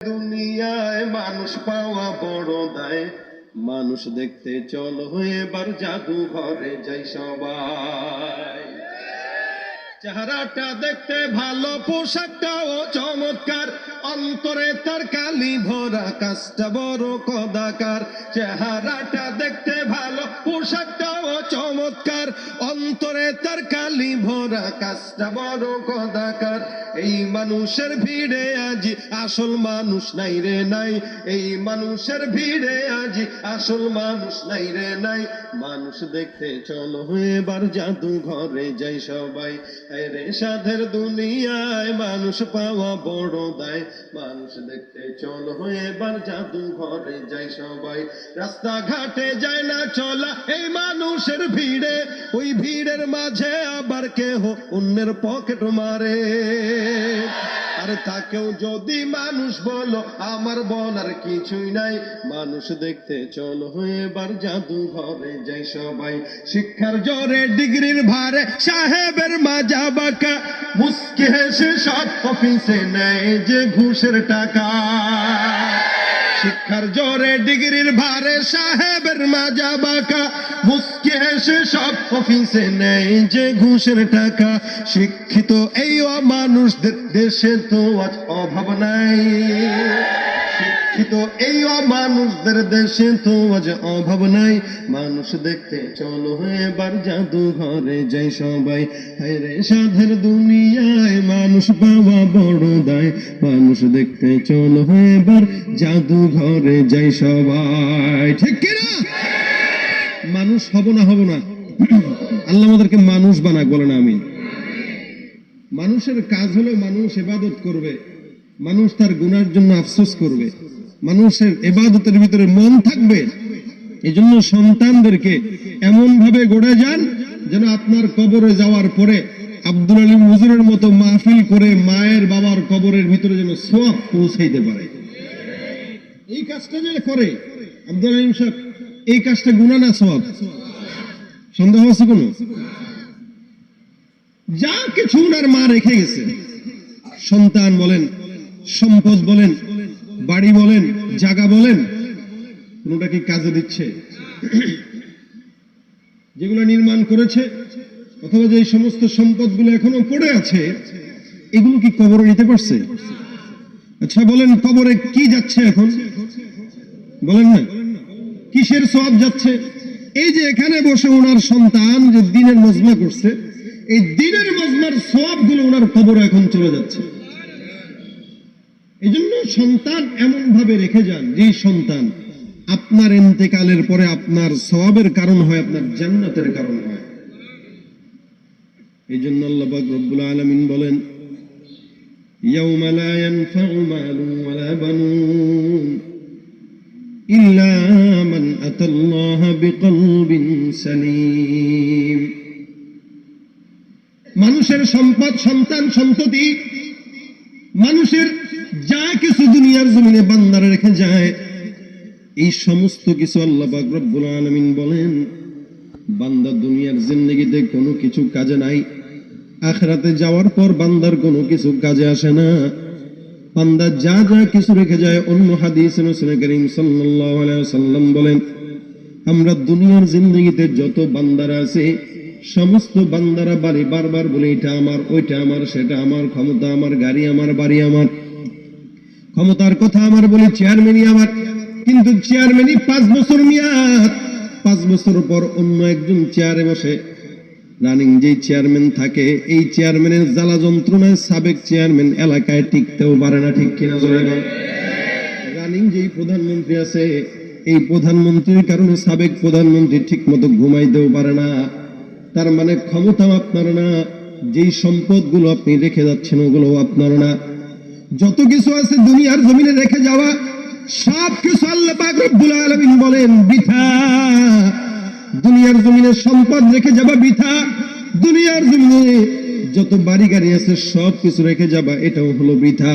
দুনিয়ায় মানুষ পাওয়া বড় দায়, মানুষ দেখতে চলো এবার জাদু ঘরে যাই সবাই। চেহারাটা দেখতে ভালো, পোশাকটাও চমৎকার, অন্তরে তার কালি ভরা, কাজটা বড় কদাকার। চেহারাটা দেখতে ভালো, পোশাকটাও চমৎকার, অন্তরে তার কালি ভরা, কাজটা বড় কদাকার। এই মানুষের ভিড়ে আজি আসল মানুষ নাই রে নাই, এই মানুষের ভিড়ে আজি আসল মানুষ নাই রে নাই। মানুষ দেখতে চলো এবার জাদু ঘরে যাই সবাই। রে সাধের দুনিয়ায় মানুষ পাওয়া বড় দায়, মানুষ দেখতে চলো এবার জাদু ঘরে যাই সবাই। রাস্তাঘাটে যায় না চলা এই মানুষের ভিড়ে, ওই ভিড়ের মাঝে আবার কেহ অন্যের পকেট মারে। আর তাকেও যদি মানুষ বলো, আমার বলার কিছুই নাই। মানুষ দেখতে চলো এবার জাদু ঘরে যাই সবাই। শিক্ষার জোরে ডিগ্রির ভারে সাহেবের মাজা বাঁকা, মুস্কি হেসে সব অফিসে নেয় যে ঘুষের টাকা। শিক্ষার জোরে ডিগ্রির ভারে সাহেবের মাজা বাঁকা, মুস্কি হেসে সব অফিসে নেয় যে ঘুষের টাকা। শিক্ষিত এই অমানুষদের দেশে তো আজ অভাব নাই, শিক্ষিত এই অমানুষদের দেশে তো আজ অভাব নাই। মানুষ দেখতে চলো এবার জাদু ঘরে যাই সবাই। হায়রে সাধের দুনিয়ায় মানুষ পাওয়া বড় দায়, মানুষ দেখতে চলো এবার জাদু ঘরে যাই সবাই। ঠিক কিনা? মানুষ হব না হব না, আল্লাহ আমাদেরকে মানুষ বানাক, বলে না আমি। মানুষের কাজ হলো মানুষ ইবাদত করবে, মানুষ তার গুনার জন্য আফসোস করবে, মানুষের ইবাদতের ভিতরে মন থাকবে। এই জন্য সন্তানদেরকে এমন ভাবে গড়ে যান যেন আপনার কবরে যাওয়ার পরে আব্দুল আলী হুজুরের মতো মাহফিল করে মায়ের বাবার কবরের ভিতরে যেন সওয়াব পৌঁছাইতে পারে। এই কাজটা যে করে আব্দুল আলী সাহেব, এই কাজটা গুনাহ না সওয়াব? সন্দেহ আছে কোনো? যা কিছু ওনার মা রেখে গেছে, সন্তান বলেন, সম্পদ বলেন, বাড়ি বলেন, জায়গা বলেন, কোনটা কি কাজে দিচ্ছে? যেগুলো নির্মাণ করেছে অথবা যে সমস্ত সম্পদগুলো এখনো পড়ে আছে, এগুলো কি কবরে নিতে পারছে? আচ্ছা বলেন, কবরে কি যাচ্ছে এখন? বলেন না, কিসের সওয়াব যাচ্ছে? এই যে এখানে বসে ওনার সন্তান যে দিনের মজমা করছে, এই দিনের মজমার সওয়াবগুলো ওনার কবরে এখন চলে যাচ্ছে। এই জন্য সন্তান এমন ভাবে রেখে যান যে সন্তান আপনার ইন্তেকালের পরে আপনার সওয়াবের কারণ হয়, আপনার জান্নাতের কারণ হয়। এই জন্য আল্লাহ পাক রব্বুল আলামিন বলেন, ইয়াউমা লা ইয়ানফাউ মালুন ওয়ালা বানুন ইল্লা মান আতাল্লাহা বিকলবিন সালিম। মানুষের সম্পদ, সন্তান, সন্ততি, মানুষের যা কিছু দুনিয়ার জমিনে বান্দারা রেখে যায়, এই সমস্ত কিছু আল্লাহ পাক রব্বুল আলামিন বলেন, বান্দা দুনিয়ার জিন্দেগিতে কোনো কিছু কাজে নাই, আখিরাতে যাওয়ার পর বান্দার কোনো কিছু কাজে আসে না। বান্দা যা যা কিছু রেখে যায়, অন্য হাদিসে রাসূল করিম সাল্লাল্লাহু আলাইহি ওয়াসাল্লাম বলেন, আমরা দুনিয়ার জিন্দেগিতে যত বান্দারা আছে, সমস্ত বান্দারা বারবার বলে, এটা আমার, ওইটা আমার, সেটা আমার, ক্ষমতা আমার, গাড়ি আমার, বাড়ি আমার, ক্ষমতার কথা আমার, বলে চেয়ারম্যানই আমার। কিন্তু চেয়ারম্যানই 5 বছর মেয়াদ, 5 বছর পর অন্য একজন চেয়ারে বসে। রানিং যে চেয়ারম্যান থাকে, এই চেয়ারম্যানের জ্বালা যন্ত্রণায় সাবেক চেয়ারম্যান এলাকায় টিকতেও পারে না। ঠিক কিনা? রানিং যেই প্রধানমন্ত্রী আছে, এই প্রধানমন্ত্রীর কারণে সাবেক প্রধানমন্ত্রী ঠিক মতো ঘুমাইতেও পারে না। তার মানে ক্ষমতাও আপনার না, যেই সম্পদগুলো আপনি রেখে যাচ্ছেন ওগুলো আপনার না। যত কিছু আছে দুনিয়ার জমিনে রেখে যাওয়া, সব কিছু আল্লাহ পাক রব্বুল আলামিন বলেন বৃথা। দুনিয়ার জমিনে সম্পদ রেখে যাবা বৃথা, দুনিয়ার জমিনে যত বাড়ি গাড়ি আছে সব কিছু রেখে যাবা, এটাও হলো বৃথা।